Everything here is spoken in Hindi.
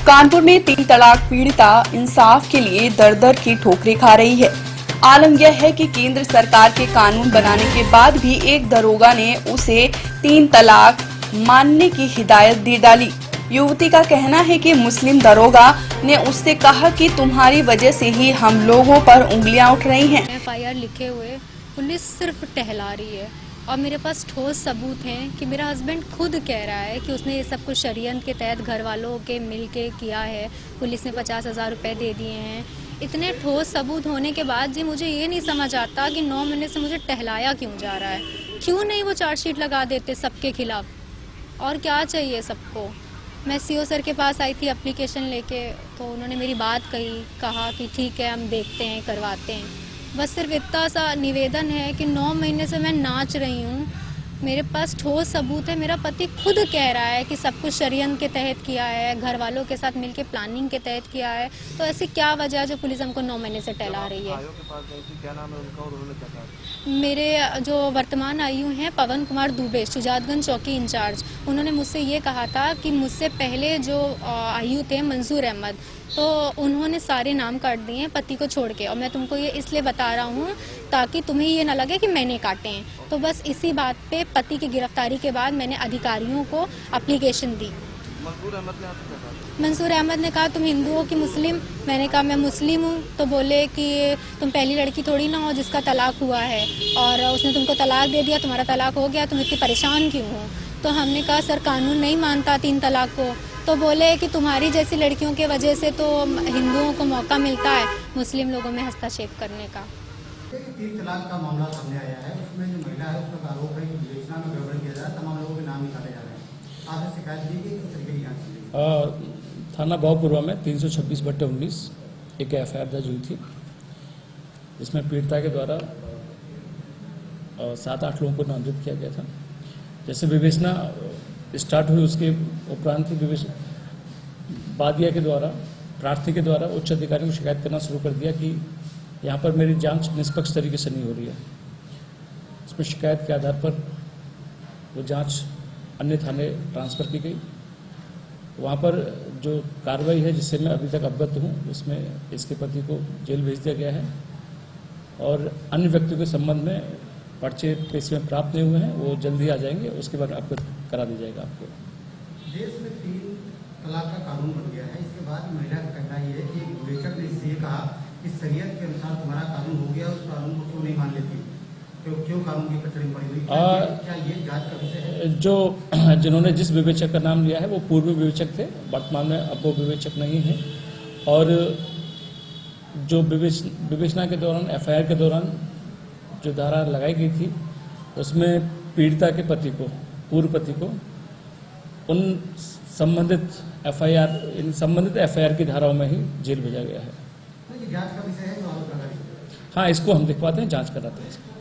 कानपुर में 3 तलाक पीड़िता इंसाफ के लिए दर-दर की ठोकरें खा रही है। आलम यह है कि केंद्र सरकार के कानून बनाने के बाद भी एक दरोगा ने उसे 3 तलाक मानने की हिदायत दे डाली। युवती का कहना है कि मुस्लिम दरोगा ने उससे कहा कि तुम्हारी वजह से ही हम लोगों पर उंगलियां उठ रही हैं। FIR लिखे हुए पुलिस सिर्फ टहला रही है और मेरे पास ठोस सबूत हैं कि मेरा हस्बैंड खुद कह रहा है कि उसने ये सब कुछ शरीयत के तहत घर वालों के मिल के किया है। पुलिस ने 50,000 रुपये दे दिए हैं। इतने ठोस सबूत होने के बाद जी मुझे ये नहीं समझ आता कि 9 महीने से मुझे टहलाया क्यों जा रहा है। क्यों नहीं वो चार्जशीट लगा देते सबके खिलाफ? और क्या चाहिए सबको? मैं CO सर के पास आई थी एप्लीकेशन लेके, तो उन्होंने मेरी बात कहा कि ठीक है हम देखते हैं, करवाते हैं। बस सिर्फ इतना सा निवेदन है कि 9 महीने से मैं नाच रही हूँ, मेरे पास ठोस सबूत है। मेरा पति खुद कह रहा है कि सब कुछ शरीयत के तहत किया है, घर वालों के साथ मिलके प्लानिंग के तहत किया है। तो ऐसी क्या वजह है जो पुलिस हमको 9 महीने से टहला रही है? क्या नाम है उनका और उन्होंने क्या कहा? मेरे जो वर्तमान आयु हैं पवन कुमार दुबे, शुजातगंज चौकी इंचार्ज, उन्होंने मुझसे ये कहा था कि मुझसे पहले जो आयु थे मंसूर अहमद, तो उन्होंने सारे नाम काट दिए हैं पति को छोड़ के। और मैं तुमको ये इसलिए बता रहा हूँ ताकि तुम्हें ये ना लगे कि मैंने काटे हैं। तो बस इसी बात पे पति की गिरफ्तारी के बाद मैंने अधिकारियों को एप्लीकेशन दी। मंसूर अहमद ने कहा तुम हिंदू हो कि मुस्लिम? मैंने कहा मैं मुस्लिम हूँ। तो बोले कि तुम पहली लड़की थोड़ी ना हो जिसका तलाक हुआ है और उसने तुमको तलाक दे दिया, तुम्हारा तलाक हो गया, तुम इतनी परेशान क्यों हो? तो हमने कहा सर कानून नहीं मानता 3 तलाक को। तो बोले कि तुम्हारी जैसी लड़कियों के वजह से तो हिंदुओं को मौका मिलता है मुस्लिम लोगों में हस्तक्षेप करने का। 3 तलाक का मामला सामने आया है, उसमें जो महिला है उसका आरोप है कि विवेचना में गड़बड़ किया जा रहा है, तमाम लोगों के नाम निकाले जा रहे हैं। आपसे शिकायत की गई, किस तरीके की जांच की गई? थाना भावपुरवा में 326/19 एक FIR दर्ज हुई थी, जिसमें पीड़िता के द्वारा 7-8 लोगों को नामजद किया गया था। जैसे विवेचना स्टार्ट हुई उसके उपरांत बादिया के द्वारा, प्रार्थी के द्वारा उच्च अधिकारी को शिकायत करना शुरू कर दिया कि यहाँ पर मेरी जांच निष्पक्ष तरीके से नहीं हो रही है। उसमें शिकायत के आधार पर वो जांच अन्य थाने ट्रांसफ़र की गई। वहाँ पर जो कार्रवाई है जिससे मैं अभी तक अवगत हूँ, उसमें इसके पति को जेल भेज दिया गया है और अन्य व्यक्तियों के संबंध में पर्चे पेश में प्राप्त नहीं हुए हैं, वो जल्दी आ जाएंगे, उसके बाद अवगत करा दी जाएगा आपको। देश में 3 तलाक का कानून बन गया है, इसके बाद महिला का कहना ये है कि विवेचक ने इससे ये कहा कि शरीयत के अनुसार तुम्हारा कानून हो गया, उस कानून को क्यों नहीं मान लेती, क्यों कानून की कचड़ी पड़ी हुई? क्या ये जांच का विषय है? जो जिन्होंने जिस विवेचक का नाम लिया है वो पूर्व विवेचक थे, वर्तमान में अब वो विवेचक नहीं है। और जो विवेचना के दौरान FIR के दौरान जो धारा लगाई गई थी उसमें पीड़िता के पति को, पूर्व पति को, उन संबंधित FIR की धाराओं में ही जेल भेजा गया है। तो ये जांच का विषय है जो आरोप लगा रही है। हाँ, इसको हम दिखवाते हैं, जांच कराते हैं इसको।